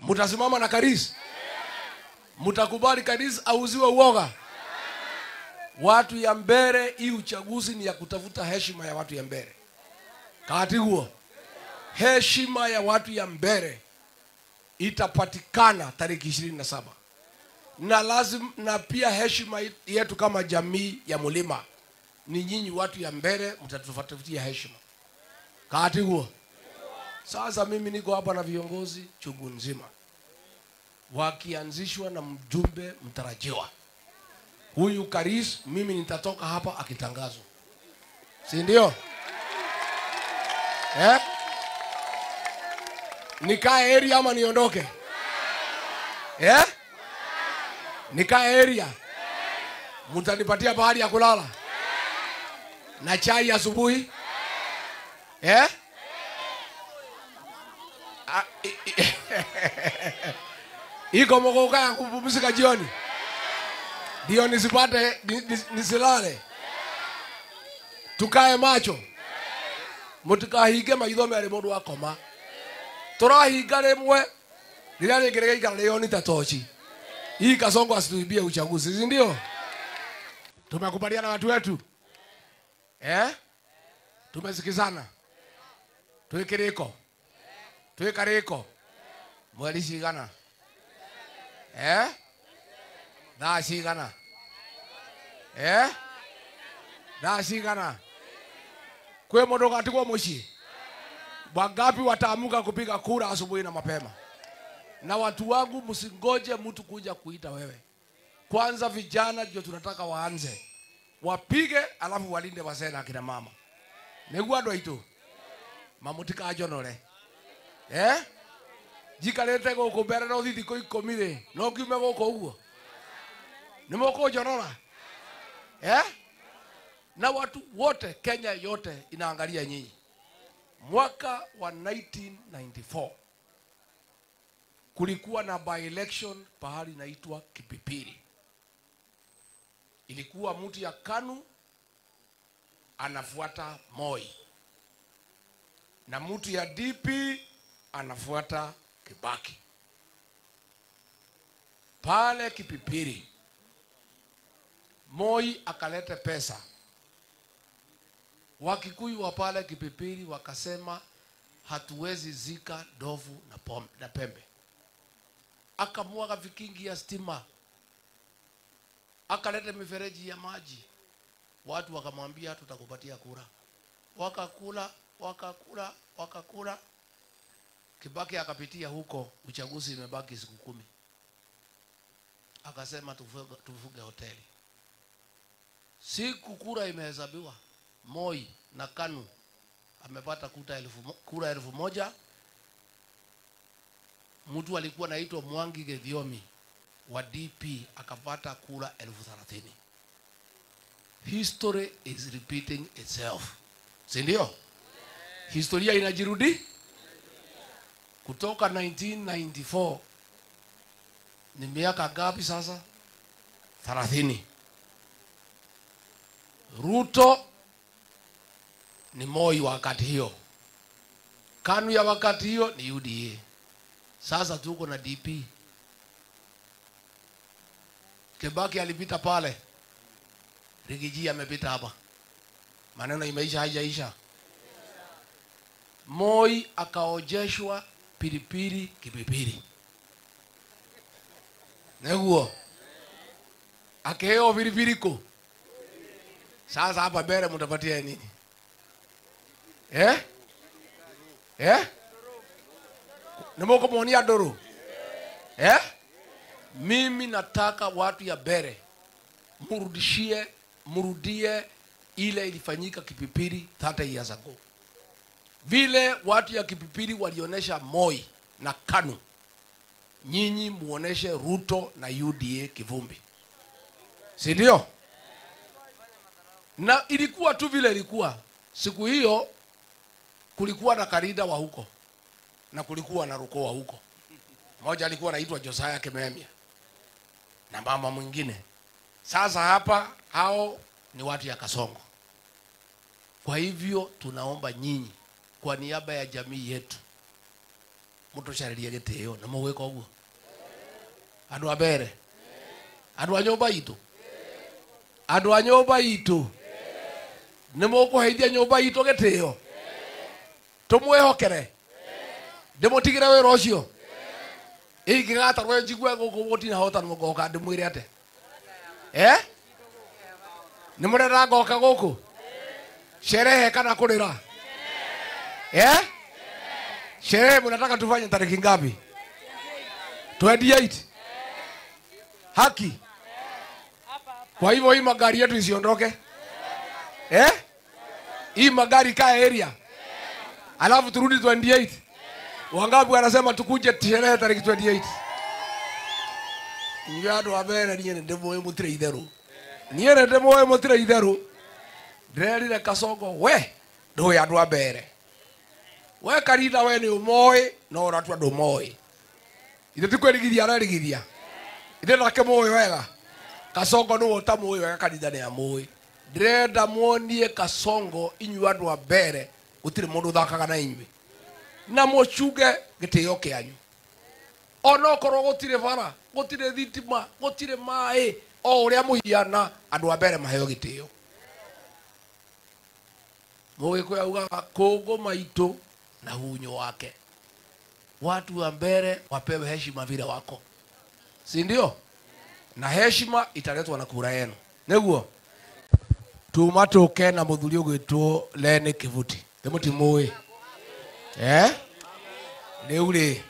Mtasimama na Karis? Mtakubali Karis auziwe uoga? Watu ya Mbeere, hii uchaguzi ni ya kutafuta heshima ya watu ya Mbeere. Kati huo heshima ya watu ya Mbeere itapatikana tarehe 27. Na lazima, na pia heshima yetu kama jamii ya Mlima ni nyinyi watu ya Mbeere mtatufuatia heshima. Kati huo. Sasa mimi niko hapa na viongozi chungu nzima, wakianzishwa na mjumbe mtarajiwa huyu Karis. Mimi nitatoka hapa akitangazwa, si ndio? Nikae area ama niondoke? Nikae area? Mtanipatia bahari ya kulala na chai asubuhi? Iko mogoka ya kupumzika jioni ndio nisipate nisilale? Tukae macho, mutikahige maithome ari mundu akoma. Turahinga rimwe rira ringerega ikara leo nitatochi hii Kasongo asituibie uchaguzi, si ndio? Tumekubaliana watu wetu, tumesikizana, tuikiriko, tuikariko mweri cigana, thaa cigana, thaa cigana. Kwe mundu gatigwo mucii? Wangapi wataamuka kupiga kura asubuhi na mapema? Na watu wangu, msingoje mtu kuja kuita wewe. Kwanza vijana ndio tunataka waanze, wapige, alafu walinde wazee na kina mama. Niguo andu aitu mamutika ajonore, jikarete guku mbere no thithiko 10 ri no kiume guku uguo nimoko jonora, na watu wote Kenya yote inaangalia nyinyi. Mwaka wa 1994 kulikuwa na by election pahali inaitwa Kipipiri. Ilikuwa mtu ya KANU anafuata Moi na mtu ya DP anafuata Kibaki. Pale Kipipiri Moi akalete pesa. Wakikuyu wa pale Kipipiri wakasema hatuwezi zika ndovu na pembe. Akamwaga vikingi ya stima, akalete mifereji ya maji. Watu wakamwambia tutakupatia kura. Wakakula. Kibaki akapitia huko, uchaguzi imebaki siku 10. Akasema tufuge hoteli. Siku kura imehesabiwa, Moi na KANU amepata kura 1000. Mtu alikuwa anaitwa Mwangi Githiomi wa DP akapata kura 30,000. History is repeating itself, si ndio? Historia inajirudi. Kutoka 1994 ni miaka ngapi sasa? 30. Ruto ni Moi wakati hiyo, KANU ya wakati hiyo ni UDA. Sasa tuko na DP. Kibaki alipita pale, Rigiji amepita hapa. Maneno imeisha haijaisha? Moi akaojeshwa pilipili Kipipiri. Neguo akeo pilipili ko. Sasa hapa Mbeere mtapatia nini? Nimoko muonia nduru? Mimi nataka watu ya Mbeere murudie ile ilifanyika Kipipiri 30 years ago. Vile watu ya Kipipiri walionesha Moi na KANU, nyinyi muoneshe Ruto na UDA kivumbi, si ndio? Na ilikuwa tu vile ilikuwa. Siku hiyo kulikuwa na Karida wa huko na kulikuwa na Ruko wa huko. Mmoja alikuwa anaitwa Josiah Kimemia na mama mwingine. Sasa hapa hao ni watu ya Kasongo. Kwa hivyo tunaomba nyinyi kwa niaba ya jamii yetu, mutucaririe gitio na mugwika uguo andu abere andu a nyumba itu andu a nyumba itu ni mukuheithia nyumba itu gitio tumwihokere ndimutigire wira ucio ingigatarwo njigwe guku gutina hota mugoka ndimwire ate ni murera ngoka guku sherehe kana kurira sherehe mnataka tufanye tariki ngapi 28 haki kwa hivyo hii magari yetu isiondoke hii magari kaa area alafu turudi 28 wangapi wanasema tukuje sherehe tariki 28 Nyado abere niye ndemo mutire itheru niye ndemo mutire itheru ndrerire Kasongo we ndo ya andu abere we Karida we ni umoi no ratu andu moi ithe tikwirigithia ararigithia ithe nake moi wega Kasongo no utamoi wega Karida ni amoi ndrenda muonie Kasongo inyu andu abere gutire mundu thakaga na inywe na muchuge gitio kianyu ono korwo gutire bara gutire thitima gutire mai o uria muhiana andu abere maheo gitio Mugikuyu auga Kongo maitu na hunyo wake watu wa mbele wapewe heshima vile wako si ndio na heshima italetwa na kura yenu neguo tumatoke na muthuri ugwitwo Lene Kivuti temuti muwi neule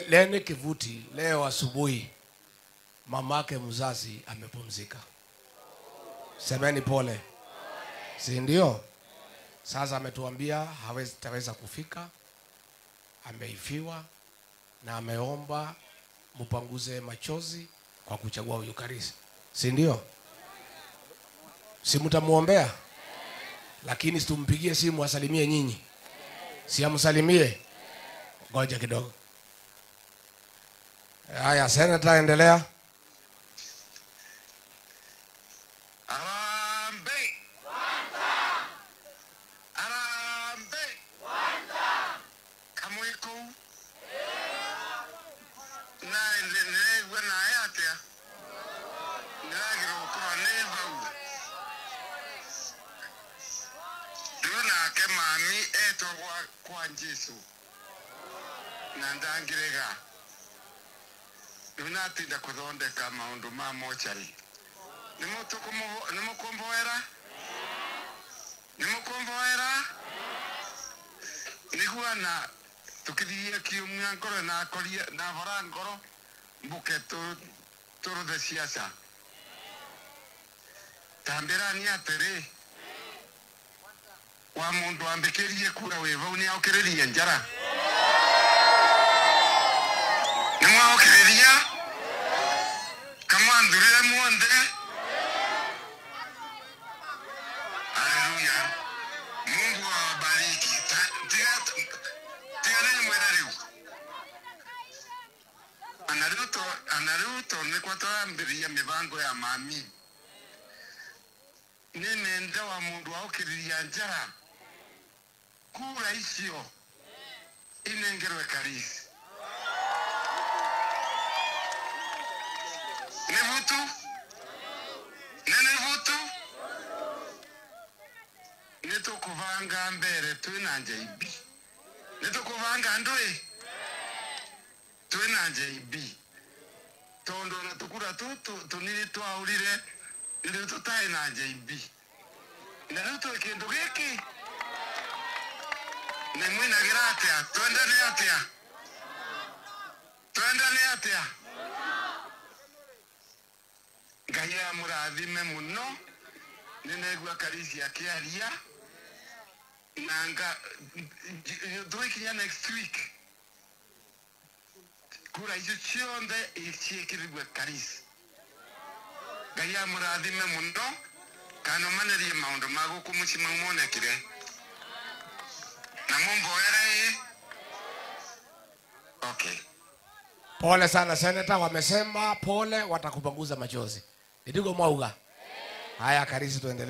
Lene Kivuti leo asubuhi mamake mzazi amepumzika semeni pole si ndio sasa ametuambia hawezi kufika ameifiwa na ameomba mpanguze machozi kwa kuchagua huyu Karisi si ndio si mtamuombea lakini situmpigie simu asalimie nyinyi si amsalimie ngoja kidogo haya senata endelea Jesu nandangirega ninatinda kuthondeka maundu ma mochari nimukumboera niguana tukithie kiumia ngoro na koria na vora ngoro mbuke turu de siasa tambira ni atere wa mundu ambekerie kura wevo ni aukiririe njara nimwa aukiriria kama ndurire muonde haleluya Mungu awabariki tigane mwerariu anaruto ni kwa tuambiria mibango ya mami nenda wa mundu aukiriria njara kura icio inengerwe Karisi nevutu nitukuvanga mbere twina njaibi nitukuvanga ndui twina njaibi tondo na tukura tunini twaurire ndio tutai na njaibi na ruto kindu giki Nemwina giratia twendane atia Ngai amurathime muno ninegua Karisi akiaria nanga tuikinya next week kura icio cionthe iciikirigwe Karisi Ngai amurathime muno kana manerie maundu ma guku mucima monekire na mumboere okay pole sana seneta wamesema pole watakupanguza machozi ndiko mwauga haya Karisi tuendelee